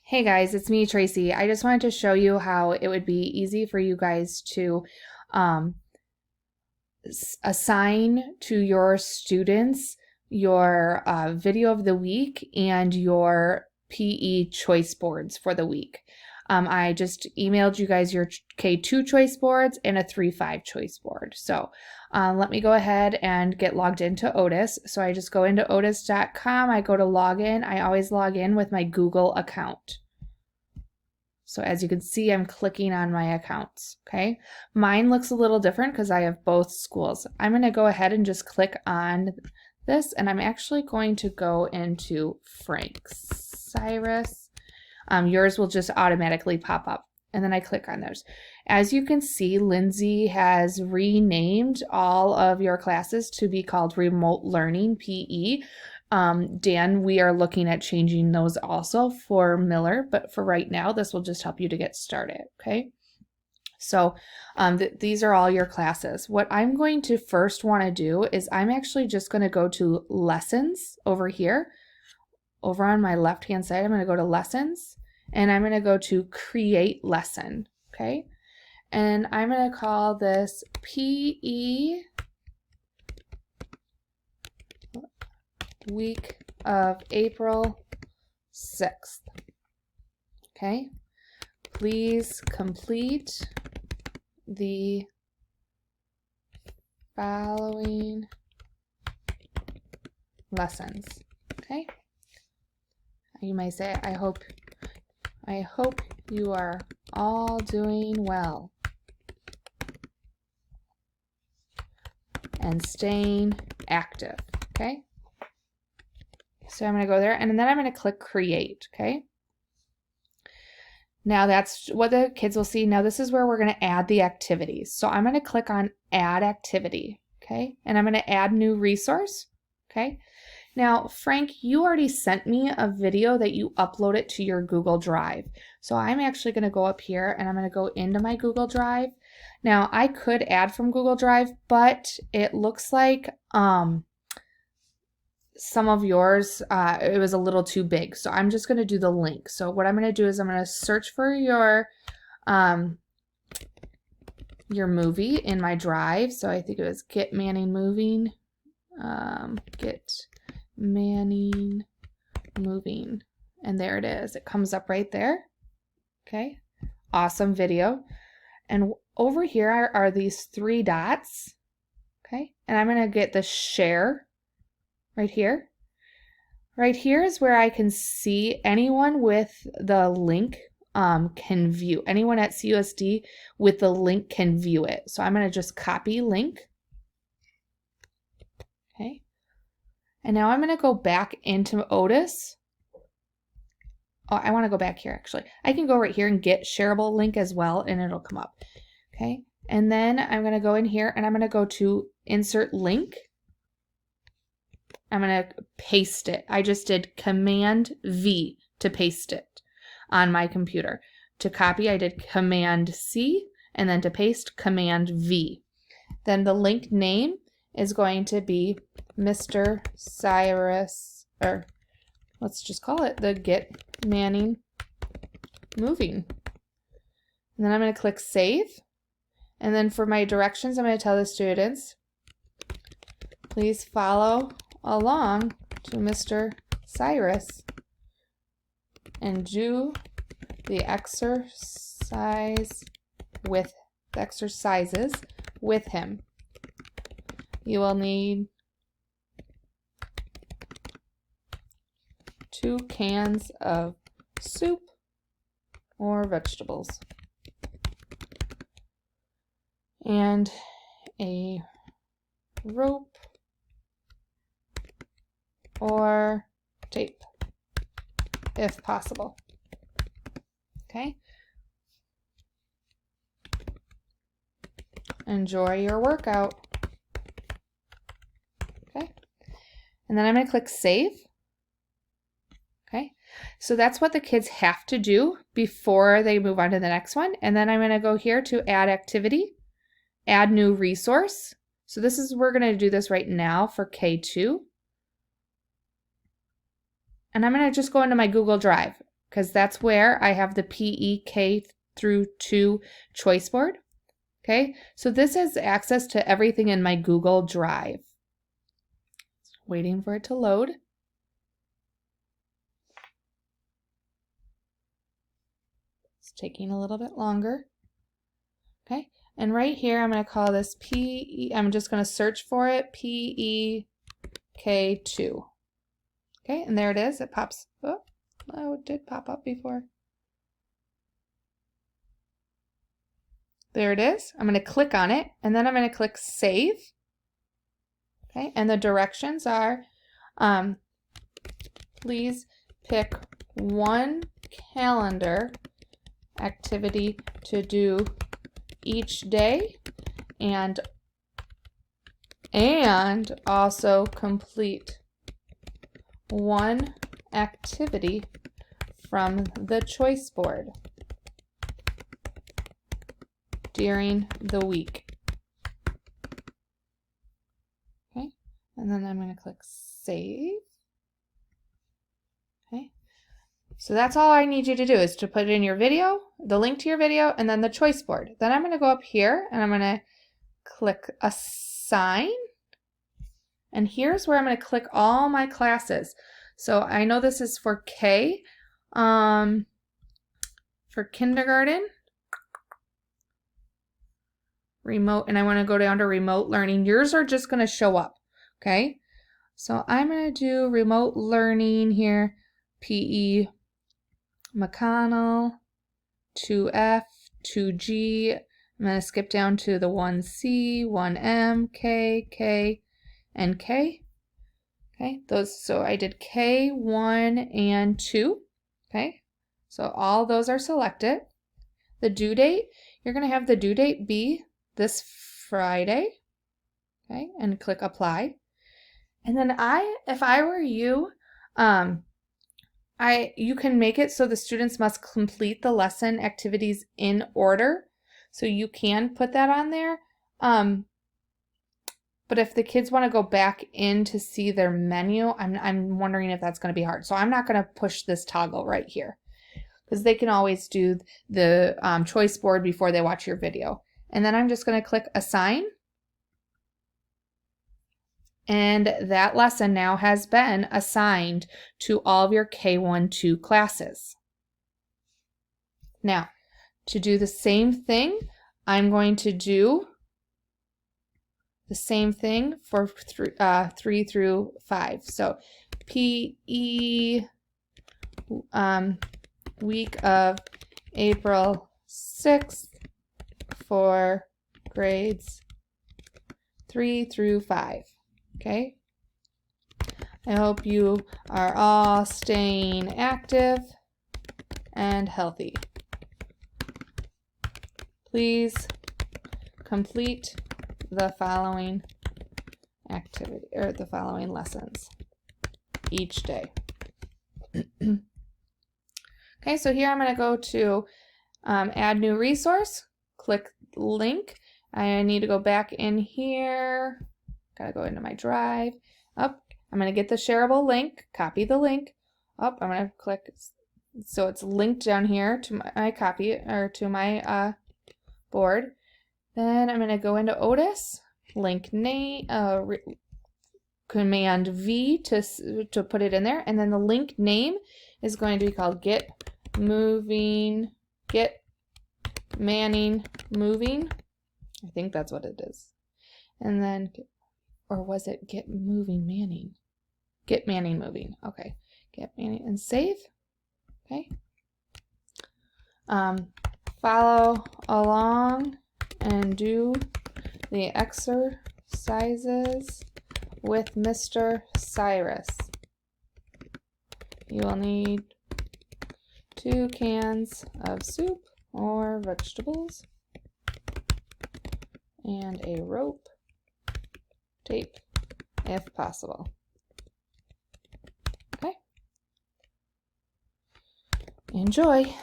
Hey guys, it's me, Tracy. I just wanted to show you how it would be easy for you guys to um, assign to your students your video of the week and your PE choice boards for the week. I just emailed you guys your K2 choice boards and a 3-5 choice board. So let me go ahead and get logged into Otis. So I just go into otis.com, I go to login. I always log in with my Google account. So as you can see, I'm clicking on my accounts, okay? Mine looks a little different because I have both schools. I'm going to go ahead and just click on this, and I'm actually going to go into Frank Cyrus. Yours will just automatically pop up, and then I click on those. As you can see, Lindsay has renamed all of your classes to be called Remote Learning PE. Dan, we are looking at changing those also for Miller, but for right now, this will just help you to get started, okay? So these are all your classes. What I'm going to first want to do is I'm actually just going to go to Lessons over here. Over on my left-hand side, I'm going to go to Lessons, and I'm going to go to Create Lesson, okay? And I'm going to call this PE week of April 6th. Okay, please complete the following lessons. Okay, you might say, I hope you are all doing well and staying active. Okay, so I'm going to go there, and then I'm going to click Create, okay? Now that's what the kids will see. Now this is where we're going to add the activities. So I'm going to click on Add Activity, okay? And I'm going to add new resource, okay? Now, Frank, you already sent me a video that you uploaded to your Google Drive. So I'm actually going to go up here, and I'm going to go into my Google Drive. Now, I could add from Google Drive, but it looks like some of yours, it was a little too big. So I'm just going to do the link. So what I'm going to do is I'm going to search for your movie in my drive. So I think it was Get Manning Moving. Get Manning Moving. And there it is. It comes up right there. Okay. Awesome video. And over here are these 3 dots. Okay. And I'm going to get the share right here. Right here is where I can see anyone with the link can view. Anyone at CUSD with the link can view it. So I'm going to just copy link. Okay. And now I'm going to go back into Otis. Oh, I want to go back here actually. I can go right here and get shareable link as well, and it'll come up. Okay. And then I'm going to go in here and I'm going to go to Insert Link. I'm going to paste it. I just did Command V to paste it on my computer. To copy, I did Command C, and then to paste, Command V. Then the link name is going to be Mr. Cyrus, or let's just call it the Get Manning Moving. And then I'm going to click Save. And then for my directions, I'm going to tell the students, please follow along to Mr. Cyrus and do the exercises with him. You will need 2 cans of soup or vegetables and a rope or tape, if possible. Okay. Enjoy your workout. Okay. And then I'm going to click Save. Okay. So that's what the kids have to do before they move on to the next one. And then I'm going to go here to Add Activity, Add New Resource. So we're going to do this right now for K2. And I'm going to just go into my Google Drive. because that's where I have the PEK through 2 choice board. Okay, so this has access to everything in my Google Drive. Waiting for it to load. It's taking a little bit longer. Okay, and right here I'm going to call this I'm just going to search for it, PEK2. Okay, and there it is. It pops. Oh, it did pop up before. There it is. I'm going to click on it, and then I'm going to click Save. Okay, and the directions are, please pick one calendar activity to do each day, and also complete one activity from the choice board during the week. Okay, and then I'm going to click Save. Okay, so that's all I need you to do is to put in your video, the link to your video, and then the choice board. Then I'm going to go up here and I'm going to click Assign. And here's where I'm going to click all my classes. So I know this is for K, for kindergarten, remote, and I want to go down to remote learning. Yours are just going to show up, okay? So I'm going to do remote learning here, PE McConnell, 2F, 2G. I'm going to skip down to the 1C, 1M, K, and K. Okay, so I did K, 1, and 2. Okay, so all those are selected. The due date, you're going to have the due date be this Friday. Okay, and click Apply. And then if I were you, you can make it so the students must complete the lesson activities in order. So you can put that on there. But if the kids want to go back in to see their menu, I'm wondering if that's going to be hard. So I'm not going to push this toggle right here because they can always do the choice board before they watch your video. And then I'm just going to click Assign. And that lesson now has been assigned to all of your K1-2 classes. Now, to do the same thing, I'm going to do the same thing for 3 through 5. So PE week of April 6th for grades 3 through 5. Okay. I hope you are all staying active and healthy. Please complete the following activity or the following lessons each day. Okay, so here I'm going to go to add new resource, click link. I need to go back in here. Got to go into my drive. Up, I'm going to get the shareable link, copy the link. Up, I'm going to click, so it's linked down here to my copy or to my board. Then I'm going to go into Otis, link name, Command V to put it in there, and then the link name is going to be called Get Manning Moving. I think that's what it is. And then, or was it Get Moving Manning? Get Manning Moving. Okay, Get Manning and save. Okay. Follow along and do the exercises with Mr. Cyrus. You will need 2 cans of soup or vegetables and a rope, tape, if possible. Okay. Enjoy.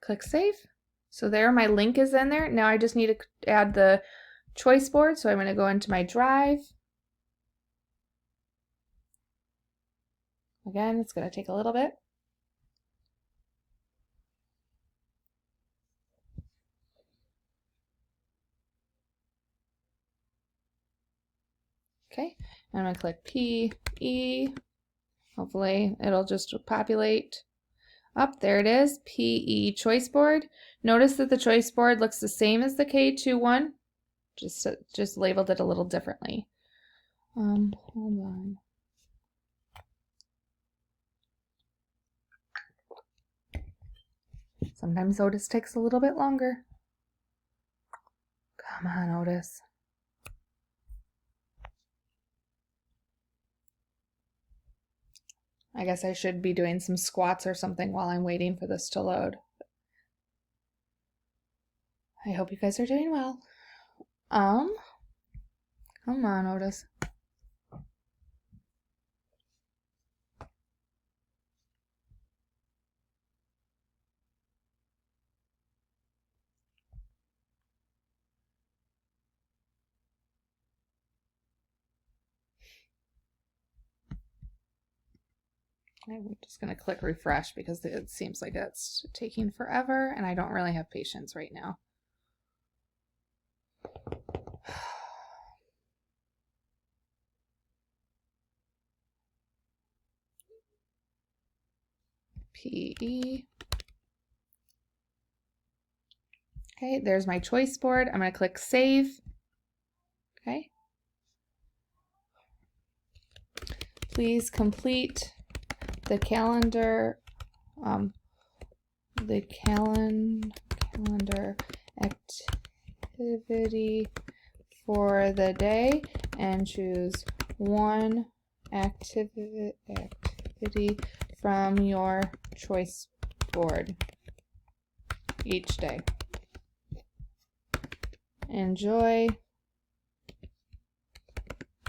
Click save. So there, my link is in there. Now I just need to add the choice board. So I'm going to go into my drive. Again, it's going to take a little bit. Okay, and I'm going to click PE. Hopefully it'll just populate up. There it is, PE choice board. Notice that the choice board looks the same as the K2 one, just labeled it a little differently. Hold on. Sometimes Otis takes a little bit longer. Come on, Otis. I guess I should be doing some squats or something while I'm waiting for this to load. I hope you guys are doing well. Come on, Otis. I'm just going to click refresh because it seems like it's taking forever and I don't really have patience right now. PE. Okay, there's my choice board. I'm going to click save. Okay. Please complete the calendar activity for the day and choose one activity from your choice board each day. Enjoy.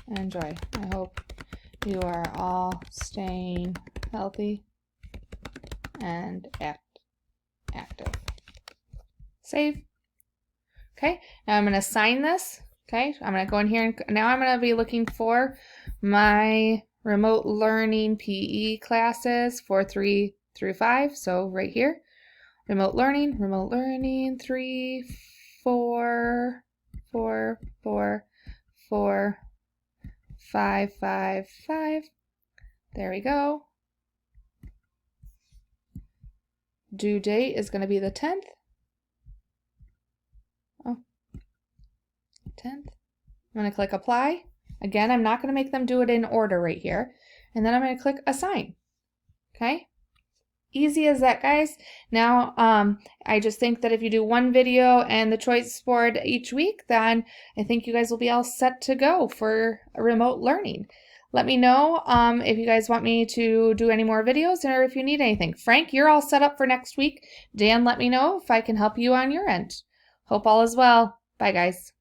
I hope you are all staying healthy and active. Save. Okay, now I'm going to sign this. Okay, I'm going to go in here and now I'm going to be looking for my remote learning PE classes for 3 through 5. So right here, remote learning 3, 4, 4, 4, 4, 5, 5, 5. There we go. Due date is going to be the 10th. Oh, 10th. I'm going to click apply. Again, I'm not going to make them do it in order right here. And then I'm going to click assign. Okay. Easy as that, guys. Now, I just think that if you do one video and the choice board each week, then I think you guys will be all set to go for remote learning. Let me know if you guys want me to do any more videos or if you need anything. Frank, you're all set up for next week. Dan, let me know if I can help you on your end. Hope all is well. Bye, guys.